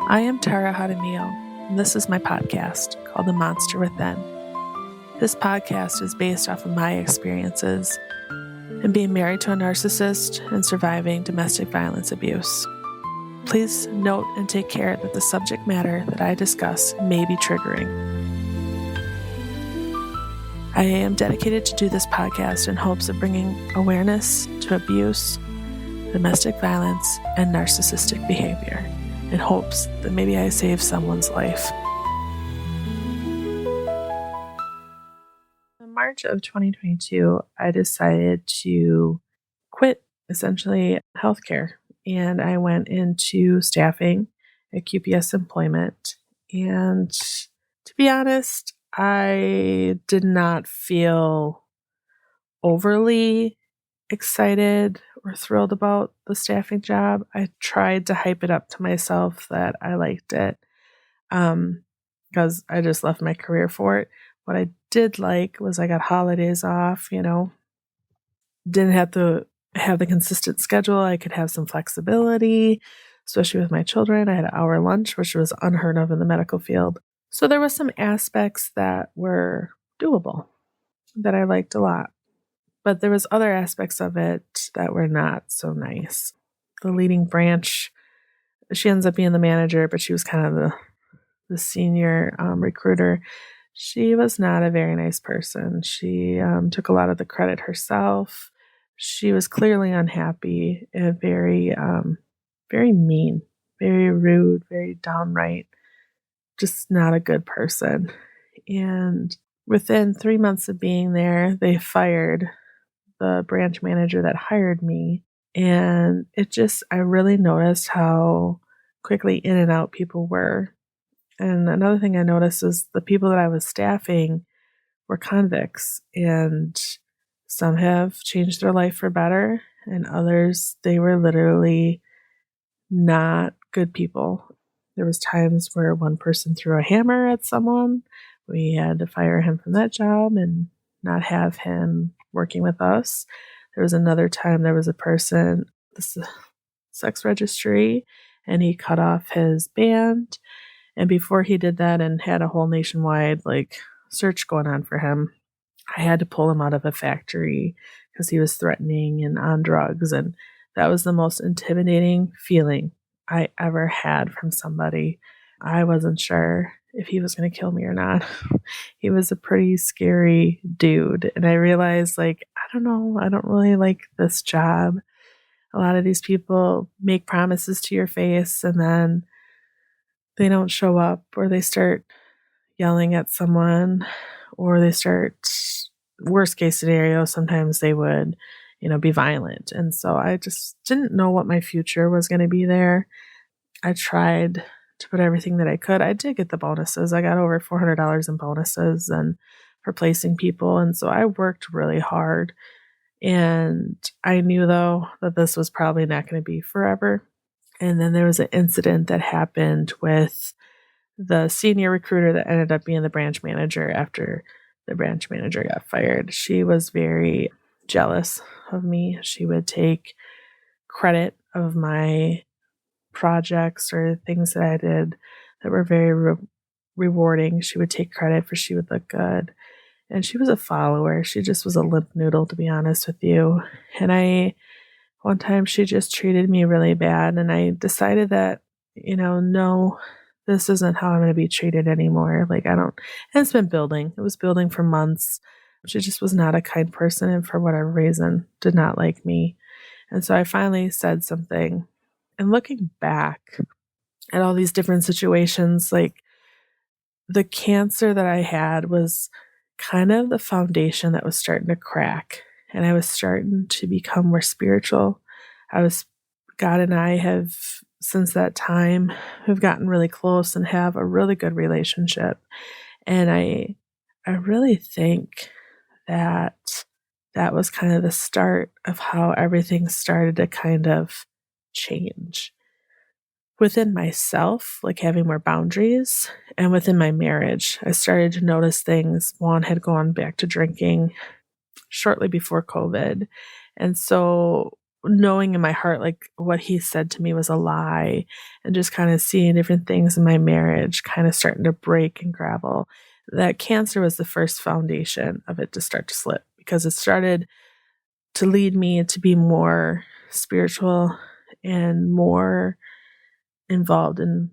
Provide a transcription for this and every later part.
I am Tara Hadamiel, and this is my podcast called The Monster Within. This podcast is based off of my experiences in being married to a narcissist and surviving domestic violence abuse. Please note and take care that the subject matter that I discuss may be triggering. I am dedicated to do this podcast in hopes of bringing awareness to abuse, domestic violence, and narcissistic behavior, in hopes that maybe I save someone's life. In March of 2022, I decided to quit essentially healthcare, and I went into staffing at QPS Employment. And to be honest, I did not feel overly excited or thrilled about the staffing job. I tried to hype it up to myself that I liked it because I just left my career for it. What I did like was I got holidays off, didn't have to have the consistent schedule. I could have some flexibility, especially with my children. I had an hour lunch, which was unheard of in the medical field. So there were some aspects that were doable that I liked a lot. But there was other aspects of it that were not so nice. The leading branch, she ends up being the manager, but she was kind of the senior recruiter. She was not a very nice person. She took a lot of the credit herself. She was clearly unhappy and very, very mean, very rude, very downright, just not a good person. And within 3 months of being there, they fired the branch manager that hired me. And I really noticed how quickly in and out people were. And another thing I noticed is the people that I was staffing were convicts, and some have changed their life for better, and others, they were literally not good people. There was times where one person threw a hammer at someone. We had to fire him from that job and not have him working with us. There was another time there was a person, this sex registry, and he cut off his band. And before he did that and had a whole nationwide search going on for him, I had to pull him out of a factory because he was threatening and on drugs. And that was the most intimidating feeling I ever had from somebody. I wasn't sure if he was going to kill me or not. He was a pretty scary dude. And I realized, I don't know, I don't really like this job. A lot of these people make promises to your face and then they don't show up, or they start yelling at someone, or they start, worst case scenario, sometimes they would, be violent. And so I just didn't know what my future was going to be there. I tried to put everything that I could. I did get the bonuses. I got over $400 in bonuses and for placing people. And so I worked really hard. And I knew, though, that this was probably not going to be forever. And then there was an incident that happened with the senior recruiter that ended up being the branch manager after the branch manager got fired. She was very jealous of me. She would take credit of my projects or things that I did that were very rewarding. She would take credit for she would look good. And she was a follower. She just was a limp noodle, to be honest with you. And one time she just treated me really bad. And I decided that, no, this isn't how I'm going to be treated anymore. And it's been building. It was building for months. She just was not a kind person. And for whatever reason, did not like me. And so I finally said something. And looking back at all these different situations, the cancer that I had was kind of the foundation that was starting to crack. And I was starting to become more spiritual. God and I have, since that time, have gotten really close and have a really good relationship. And I really think that was kind of the start of how everything started to kind of change within myself, having more boundaries, and within my marriage. I started to notice things. Juan had gone back to drinking shortly before COVID. And so knowing in my heart, like, what he said to me was a lie, and just kinda seeing different things in my marriage kinda starting to break and gravel, that cancer was the first foundation of it to start to slip, because it started to lead me to be more spiritual and more involved in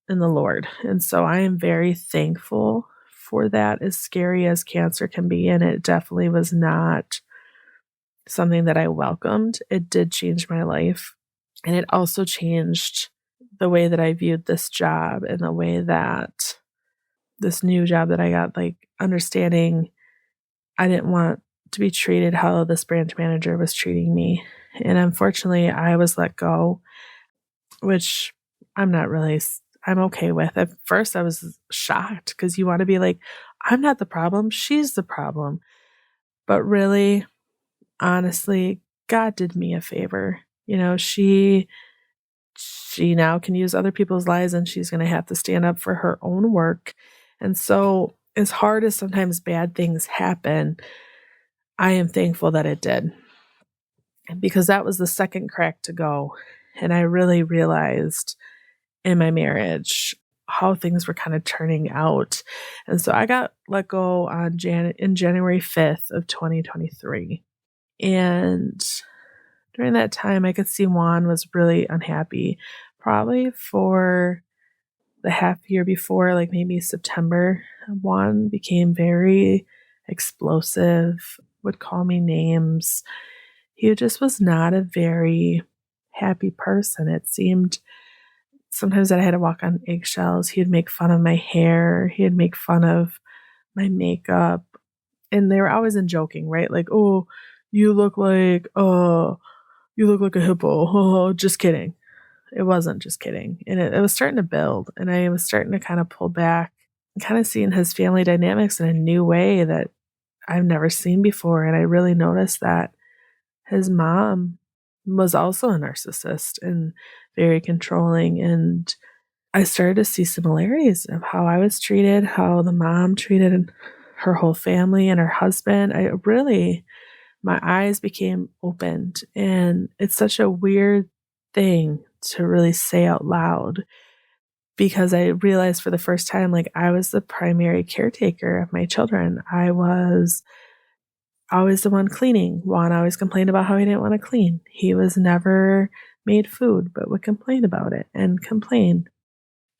the Lord, and so I am very thankful for that, as scary as cancer can be, and it definitely was not something that I welcomed. It did change my life, and it also changed the way that I viewed this job and the way that this new job that I got, like, understanding I didn't want to be treated how this branch manager was treating me, and unfortunately, I was let go, which I'm not really s I'm okay with. At first, I was shocked because you wanna be like, "I'm not the problem, she's the problem." But really, honestly, God did me a favor. You know, she now can use other people's lives, and she's gonna have to stand up for her own work, and so, as hard as sometimes bad things happen, I am thankful that it did, because that was the second crack to go, and I really realized in my marriage how things were kinda turning out, and so I got let go on January 5th of 2023, and during that time, I could see Juan was really unhappy, probably for the half year before, like, maybe September. Juan became very explosive, would call me names. He just was not a very happy person. It seemed sometimes that I had to walk on eggshells. He'd make fun of my hair, he'd make fun of my makeup, and they were always in joking, right? Like, "Oh, you look like, you look like a hippo. Oh, just kidding." It wasn't just kidding, and it was starting to build, and I was starting to kinda pull back and kinda seeing his family dynamics in a new way that I've never seen before, and I really noticed that his mom was also a narcissist and very controlling, and I started to see similarities of how I was treated, how the mom treated her whole family and her husband. I really my eyes became opened, and it's such a weird thing to really say out loud, because I realized for the first time, like, I was the primary caretaker of my children. I was always the one cleaning. Juan always complained about how he didn't wanna clean. He was never made food, but would complain about it and complain,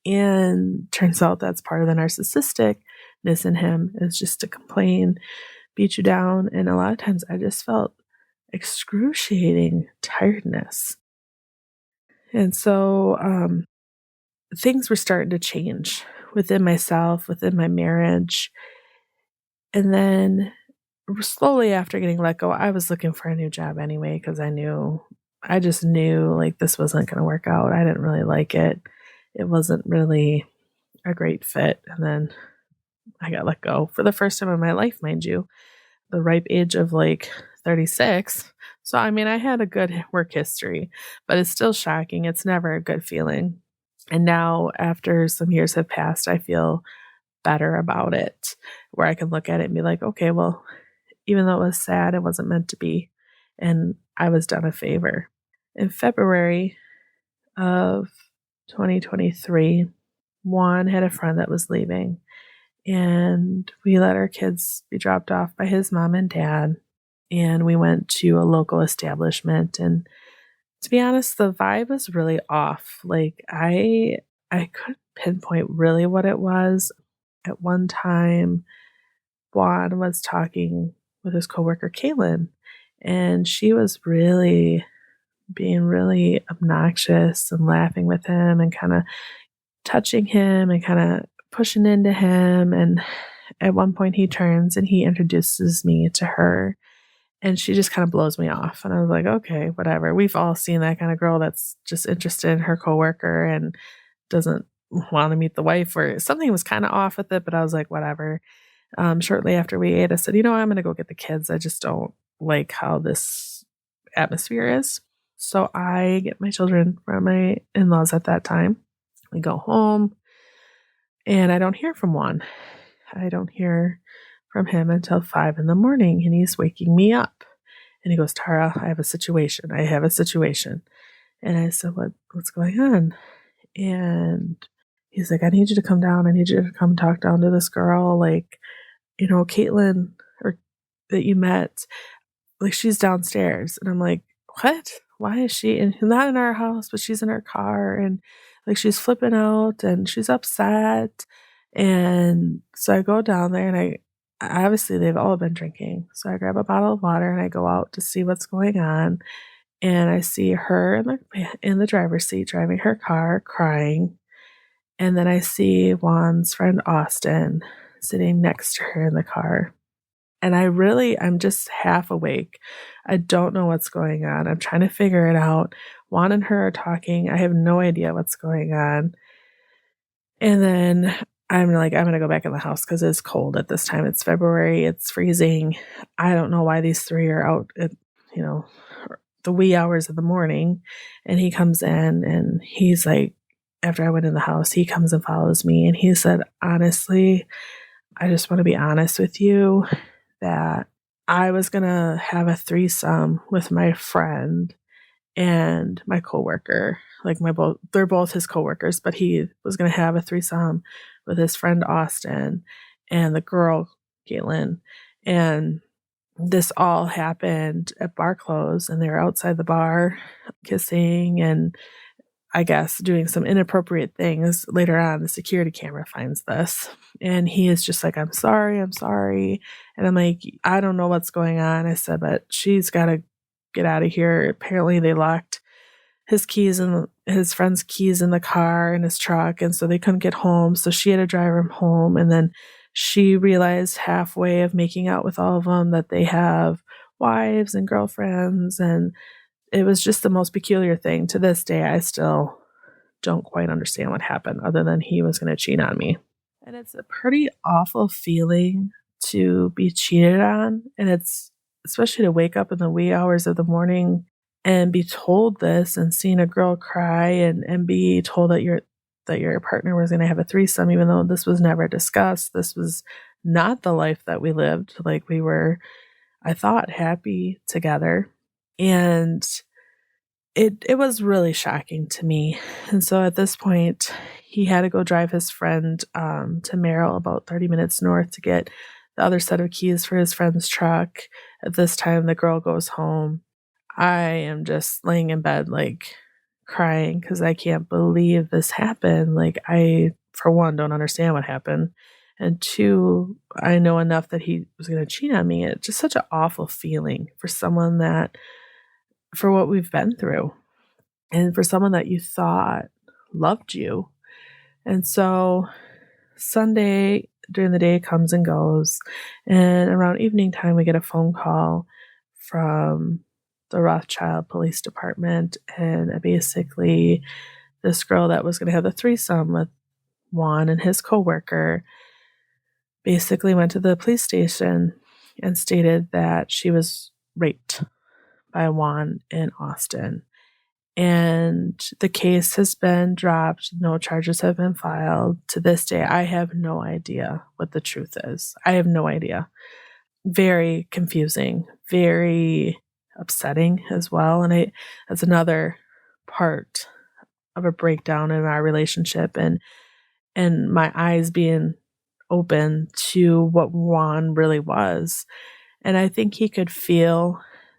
and turns out that's part of the narcissisticness in him, is just to complain, beat you down, and a lot of times I just felt excruciating tiredness. And so, things were starting to change within myself, within my marriage, and then slowly after getting let go, I was looking for a new job anyway, because I just knew, like, this wasn't gonna work out. I didn't really like it. It wasn't really a great fit, and then I got let go for the first time in my life, mind you, the ripe age of, like, 36. So, I mean, I had a good work history, but it's still shocking. It's never a good feeling. And now, after some years have passed, I feel better about it, where I can look at it and be like, "Okay, well, even though it was sad, it wasn't meant to be, and I was done a favor." In February of 2023, Juan had a friend that was leaving, and we let our kids be dropped off by his mom and dad, and we went to a local establishment, and to be honest, the vibe was really off. Like, I couldn't pinpoint really what it was. At one time, Juan was talking with his coworker Caitlin, and she was really being really obnoxious and laughing with him and kinda touching him and kinda pushing into him, and at one point, he turns and he introduces me to her, and she just kinda blows me off, and I was like, "Okay, whatever." We've all seen that kinda girl that's just interested in her coworker and doesn't wanna meet the wife, or something was kinda off with it, but I was like, "Whatever." Shortly after we ate, I said, "You know what? I'm gonna go get the kids. I just don't like how this atmosphere is." So I get my children from my in-laws at that time. We go home, and I don't hear from Juan. I don't hear from him until 5 in the morning, and he's waking me up. And he goes, Tara, I have a situation. I have a situation. And I said, what's going on? And he's like, I need you to come down. I need you to come talk down to this girl. Like, Caitlin, or that you met, like, she's downstairs. And I'm like, what? Why is she not in our house, but she's in her car, and like she's flipping out and she's upset. And so I go down there, and I obviously they've all been drinking. So I grab a bottle of water and I go out to see what's going on. And I see her in the driver's seat driving her car, crying. And then I see Juan's friend Austin sitting next to her in the car. And I'm just half awake. I don't know what's going on. I'm trying to figure it out. Juan and her are talking. I have no idea what's going on. And then I'm like, I'm going to go back in the house because it's cold at this time. It's February. It's freezing. I don't know why these three are out at, the wee hours of the morning. And he comes in and he's like, after I went in the house, he comes and follows me. And he said, honestly, I just want to be honest with you that I was going to have a threesome with my friend and my coworker. Like they're both his coworkers, but he was going to have a threesome with his friend Austin and the girl Caitlin. And this all happened at bar close, and they were outside the bar kissing and I guess doing some inappropriate things. Later on, the security camera finds this, and he is just like, I'm sorry. And I'm like, I don't know what's going on. I said, but she's got to get out of here. Apparently they locked his keys and his friend's keys in the car in his truck, and so they couldn't get home. So she had to drive him home. And then she realized halfway of making out with all of them that they have wives and girlfriends, and it was just the most peculiar thing. To this day, I still don't quite understand what happened, other than he was going to cheat on me. And it's a pretty awful feeling to be cheated on. And it's especially to wake up in the wee hours of the morning and be told this, and seeing a girl cry and be told that your partner was going to have a threesome, even though this was never discussed. This was not the life that we lived. Like, we were, I thought, happy together. And it was really shocking to me. And so at this point, he had to go drive his friend to Merrill, about 30 minutes north, to get the other set of keys for his friend's truck. At this time, the girl goes home. I am just laying in bed, like, crying because I can't believe this happened. Like, I, for one, don't understand what happened. And two, I know enough that he was going to cheat on me. It's just such an awful feeling for someone that, for what we've been through, and for someone that you thought loved you. And so Sunday during the day comes and goes, and around evening time we get a phone call from the Rothschild Police Department, and basically this girl that was going to have the threesome with Juan and his coworker basically went to the police station and stated that she was raped by Juan in Austin. And the case has been dropped. No charges have been filed. To this day, I have no idea what the truth is. I have no idea. Very confusing, very upsetting as well. And that's another part of a breakdown in our relationship, and my eyes being open to what Juan really was. And I think he could feel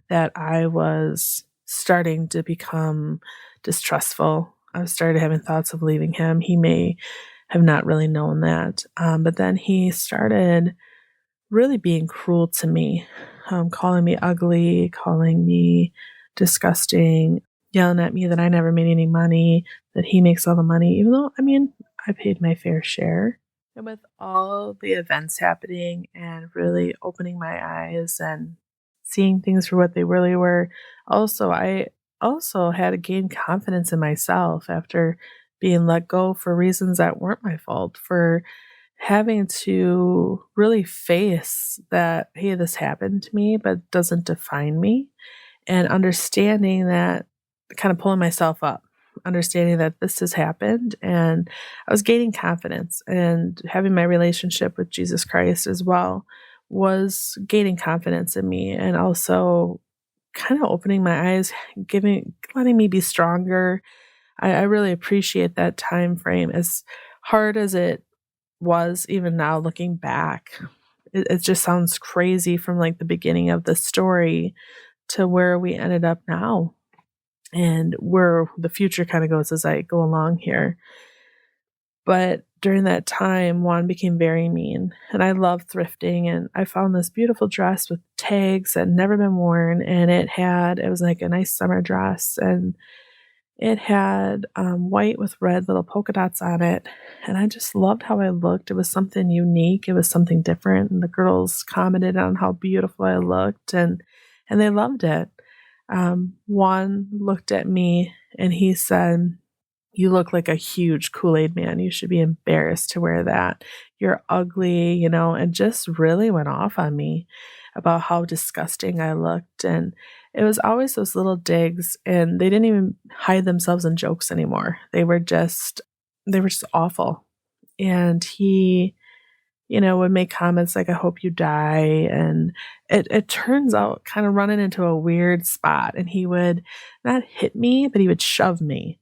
that I was starting to become distrustful. I started having thoughts of leaving him. He may have not really known that. But then he started really being cruel to me, calling me ugly, calling me disgusting, yelling at me that I never made any money, that he makes all the money, even though, I paid my fair share. And with all the events happening and really opening my eyes and seeing things for what they really were, I also had to gain confidence in myself after being let go for reasons that weren't my fault, for having to really face that, hey, this happened to me, but doesn't define me, and understanding that, kind of pulling myself up, understanding that this has happened, and I was gaining confidence, and having my relationship with Jesus Christ as well was gaining confidence in me, and also kind of opening my eyes, letting me be stronger. I really appreciate that time frame. As hard as it was, even now looking back, it just sounds crazy from like the beginning of the story to where we ended up now and where the future kind of goes as I go along here. But during that time, Juan became very mean, and I love thrifting, and I found this beautiful dress with tags that had never been worn, and it was like a nice summer dress, and it had white with red little polka dots on it, and I just loved how I looked. It was something unique. It was something different, and the girls commented on how beautiful I looked, and they loved it. Juan looked at me and he said, "You look like a huge Kool-Aid man. You should be embarrassed to wear that. You're ugly," and just really went off on me about how disgusting I looked. And it was always those little digs, and they didn't even hide themselves in jokes anymore. They were just awful. And he, would make comments like, "I hope you die." And it turns out kind of running into a weird spot. And he would not hit me, but he would shove me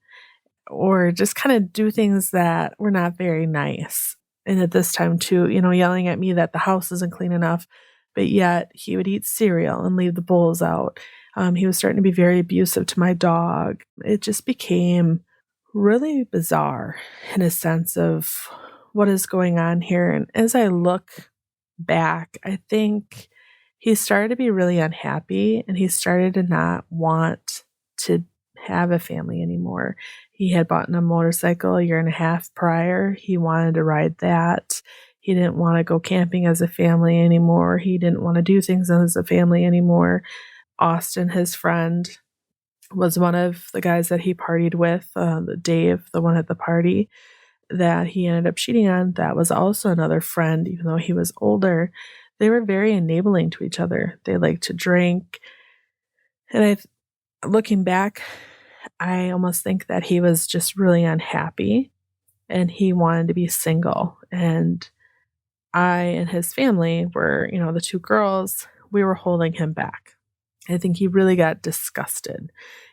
or just kind of do things that were not very nice. And at this time, too, yelling at me that the house isn't clean enough, but yet he would eat cereal and leave the bowls out. He was starting to be very abusive to my dog. It just became really bizarre in a sense of what is going on here. And as I look back, I think he started to be really unhappy and he started to not want to have a family anymore. He had bought a motorcycle a year and a half prior. He wanted to ride that. He didn't want to go camping as a family anymore. He didn't want to do things as a family anymore. Austin, his friend, was one of the guys that he partied with, Dave, the one at the party that he ended up cheating on. That was also another friend, even though he was older. They were very enabling to each other. They liked to drink. And looking back, I almost think that he was just really unhappy and he wanted to be single. And I and his family were, the two girls, we were holding him back. I think he really got disgusted.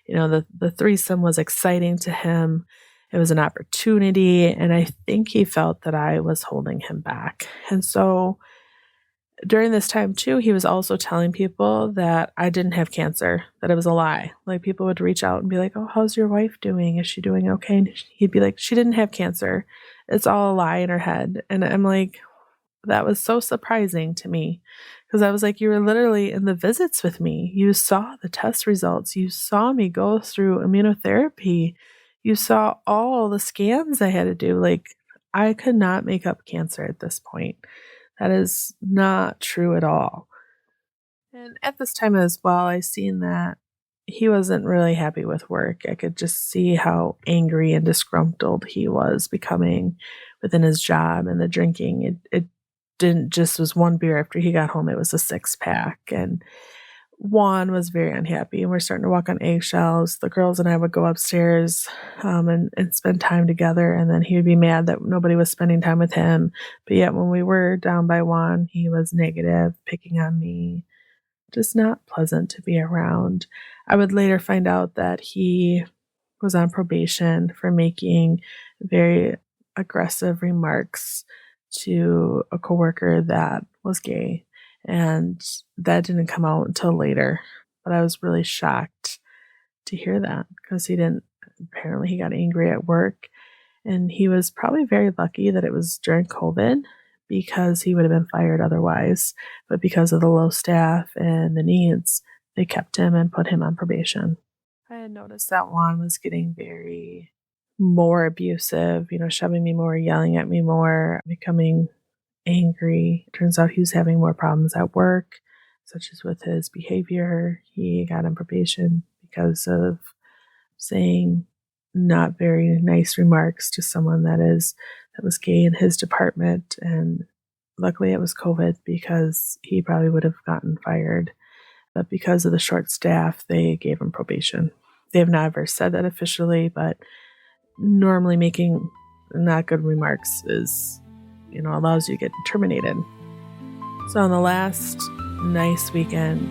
The threesome was exciting to him. It was an opportunity. And I think he felt that I was holding him back. And so during this time, too, he was also telling people that I didn't have cancer, that it was a lie. Like, people would reach out and be like, "Oh, how's your wife doing? Is she doing okay?" And he'd be like, "She didn't have cancer. It's all a lie in her head." And I'm like, that was so surprising to me because I was like, you were literally in the visits with me. You saw the test results. You saw me go through immunotherapy. You saw all the scans I had to do. Like, I could not make up cancer at this point. That is not true at all. And at this time as well, I seen that he wasn't really happy with work. I could just see how angry and disgruntled he was becoming within his job and the drinking. It didn't just was one beer after he got home, it was a 6-pack. And Juan was very unhappy, and we're starting to walk on eggshells. The girls and I would go upstairs and spend time together, and then he would be mad that nobody was spending time with him. But yet when we were down by Juan, he was negative, picking on me, just not pleasant to be around. I would later find out that he was on probation for making very aggressive remarks to a coworker that was gay. And that didn't come out until later. But I was really shocked to hear that because apparently he got angry at work. And he was probably very lucky that it was during COVID because he would have been fired otherwise. But because of the low staff and the needs, they kept him and put him on probation. I had noticed that Juan was getting more abusive, shoving me more, yelling at me more, becoming angry. It turns out he was having more problems at work, such as with his behavior. He got on probation because of saying not very nice remarks to someone that was gay in his department. And luckily it was COVID because he probably would have gotten fired. But because of the short staff, they gave him probation. They have never said that officially, but normally making not good remarks is, allows you to get terminated. So on the last nice weekend